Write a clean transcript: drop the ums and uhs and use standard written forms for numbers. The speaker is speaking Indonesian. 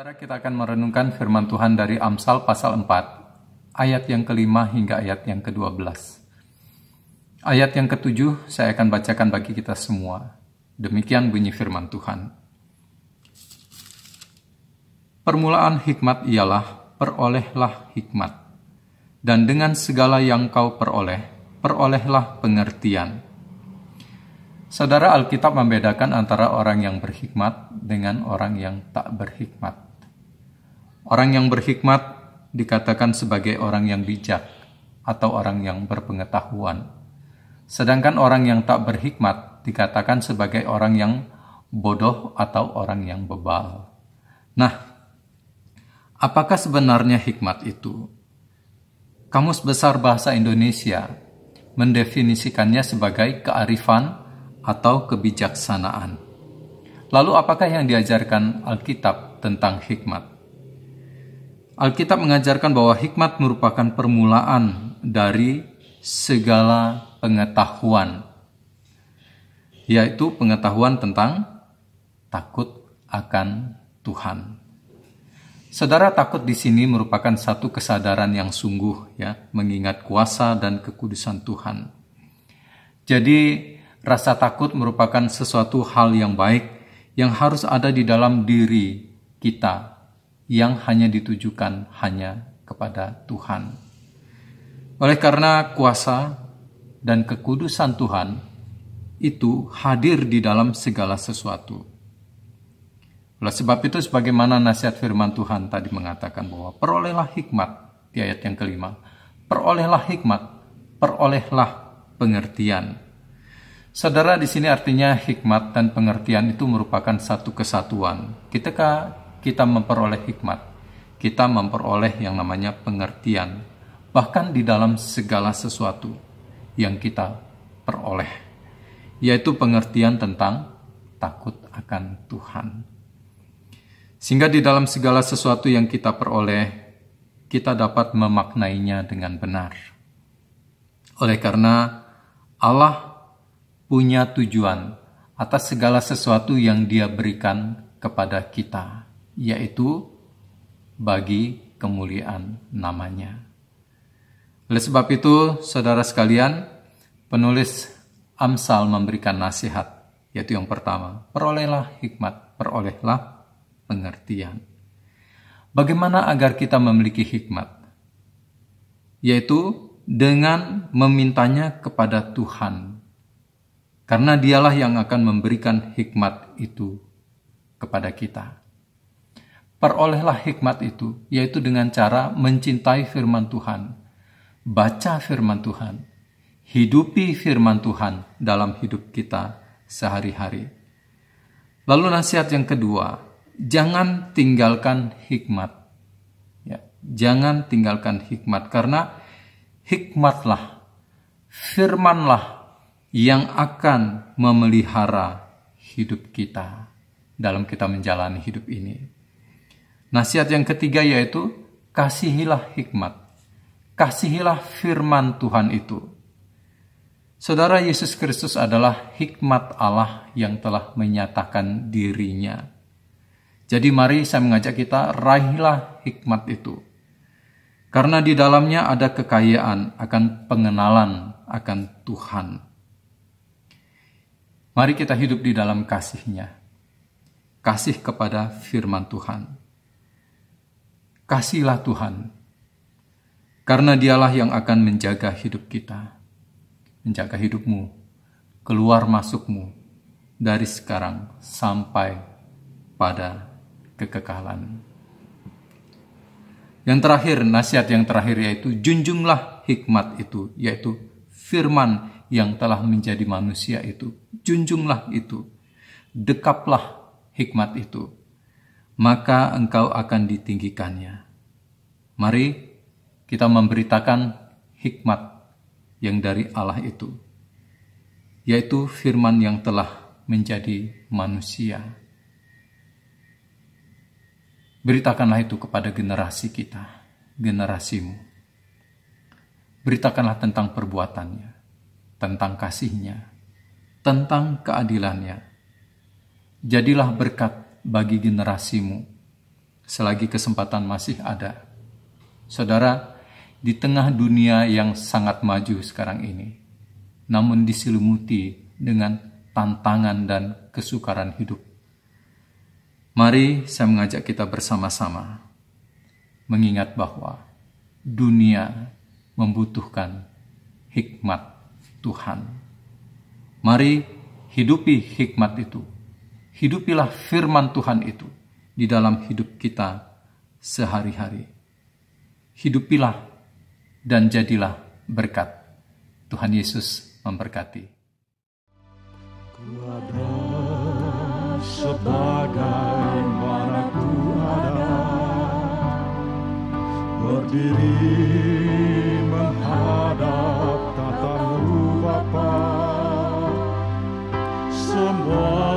Saudara, kita akan merenungkan firman Tuhan dari Amsal pasal 4, ayat yang ke-5 hingga ayat yang ke-12. Ayat yang ke-7 saya akan bacakan bagi kita semua. Demikian bunyi firman Tuhan. Permulaan hikmat ialah, perolehlah hikmat. Dan dengan segala yang kau peroleh, perolehlah pengertian. Saudara, Alkitab membedakan antara orang yang berhikmat dengan orang yang tak berhikmat. Orang yang berhikmat dikatakan sebagai orang yang bijak atau orang yang berpengetahuan. Sedangkan orang yang tak berhikmat dikatakan sebagai orang yang bodoh atau orang yang bebal. Nah, apakah sebenarnya hikmat itu? Kamus Besar Bahasa Indonesia mendefinisikannya sebagai kearifan atau kebijaksanaan. Lalu apakah yang diajarkan Alkitab tentang hikmat? Alkitab mengajarkan bahwa hikmat merupakan permulaan dari segala pengetahuan, yaitu pengetahuan tentang takut akan Tuhan. Saudara, takut di sini merupakan satu kesadaran yang sungguh, mengingat kuasa dan kekudusan Tuhan. Jadi, rasa takut merupakan sesuatu hal yang baik yang harus ada di dalam diri kita, yang hanya ditujukan hanya kepada Tuhan. Oleh karena kuasa dan kekudusan Tuhan itu hadir di dalam segala sesuatu. Oleh sebab itu, sebagaimana nasihat firman Tuhan tadi mengatakan bahwa perolehlah hikmat, di ayat yang ke-5, perolehlah hikmat, perolehlah pengertian. Saudara, di sini artinya hikmat dan pengertian itu merupakan satu kesatuan. Ketika kita memperoleh hikmat, kita memperoleh yang namanya pengertian, bahkan di dalam segala sesuatu yang kita peroleh, yaitu pengertian tentang takut akan Tuhan. Sehingga di dalam segala sesuatu yang kita peroleh, kita dapat memaknainya dengan benar. Oleh karena Allah punya tujuan atas segala sesuatu yang Dia berikan kepada kita, yaitu bagi kemuliaan namanya. Oleh sebab itu, saudara sekalian, penulis Amsal memberikan nasihat, yaitu yang pertama, perolehlah hikmat, perolehlah pengertian. Bagaimana agar kita memiliki hikmat? Yaitu dengan memintanya kepada Tuhan. Karena Dialah yang akan memberikan hikmat itu kepada kita. Perolehlah hikmat itu, yaitu dengan cara mencintai firman Tuhan, baca firman Tuhan, hidupi firman Tuhan dalam hidup kita sehari-hari. Lalu nasihat yang kedua, jangan tinggalkan hikmat. Jangan tinggalkan hikmat, karena hikmatlah, firmanlah yang akan memelihara hidup kita dalam kita menjalani hidup ini. Nasihat yang ketiga yaitu kasihilah hikmat. Kasihilah firman Tuhan itu. Saudara, Yesus Kristus adalah hikmat Allah yang telah menyatakan dirinya. Jadi mari saya mengajak kita, raihlah hikmat itu. Karena di dalamnya ada kekayaan akan pengenalan akan Tuhan. Mari kita hidup di dalam kasih-Nya. Kasih kepada firman Tuhan. Kasihlah Tuhan. Karena Dialah yang akan menjaga hidup kita. Menjaga hidupmu, keluar masukmu, dari sekarang sampai pada kekekalan. Yang terakhir, nasihat yang terakhir yaitu junjunglah hikmat itu, yaitu firman yang telah menjadi manusia itu. Junjunglah itu, dekaplah hikmat itu, maka engkau akan ditinggikannya. Mari kita memberitakan hikmat yang dari Allah itu, yaitu firman yang telah menjadi manusia. Beritakanlah itu kepada generasi kita, generasimu. Beritakanlah tentang perbuatannya, tentang kasih-Nya, tentang keadilan-Nya. Jadilah berkat bagi generasimu, selagi kesempatan masih ada. Saudara, di tengah dunia yang sangat maju sekarang ini, namun diselimuti dengan tantangan dan kesukaran hidup, mari saya mengajak kita bersama-sama mengingat bahwa dunia membutuhkan hikmat Tuhan. Mari hidupi hikmat itu. Hidupilah firman Tuhan itu di dalam hidup kita sehari-hari. Hidupilah dan jadilah berkat. Tuhan Yesus memberkati. Ku ada sebagaimana ku ada, berdiri menghadap tatamu Bapa. Semua